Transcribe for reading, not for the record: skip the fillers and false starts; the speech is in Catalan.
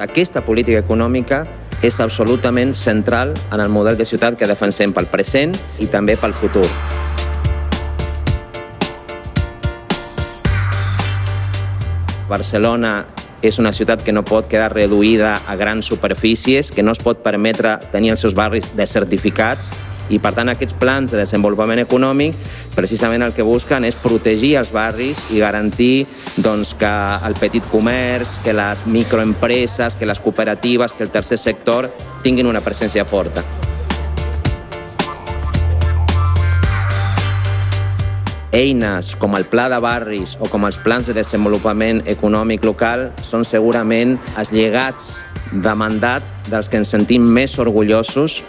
Aquesta política econòmica és absolutament central en el model de ciutat que defensem pel present i també pel futur. Barcelona és una ciutat que no pot quedar reduïda a grans superfícies, que no es pot permetre tenir els seus barris desertificats i, per tant, aquests plans de desenvolupament econòmic precisament el que busquen és protegir els barris i garantir que el petit comerç, que les microempreses, que les cooperatives, que el tercer sector tinguin una presència forta. Eines com el Pla de Barris o com els plans de desenvolupament econòmic local són segurament els llegats de mandat dels que ens sentim més orgullosos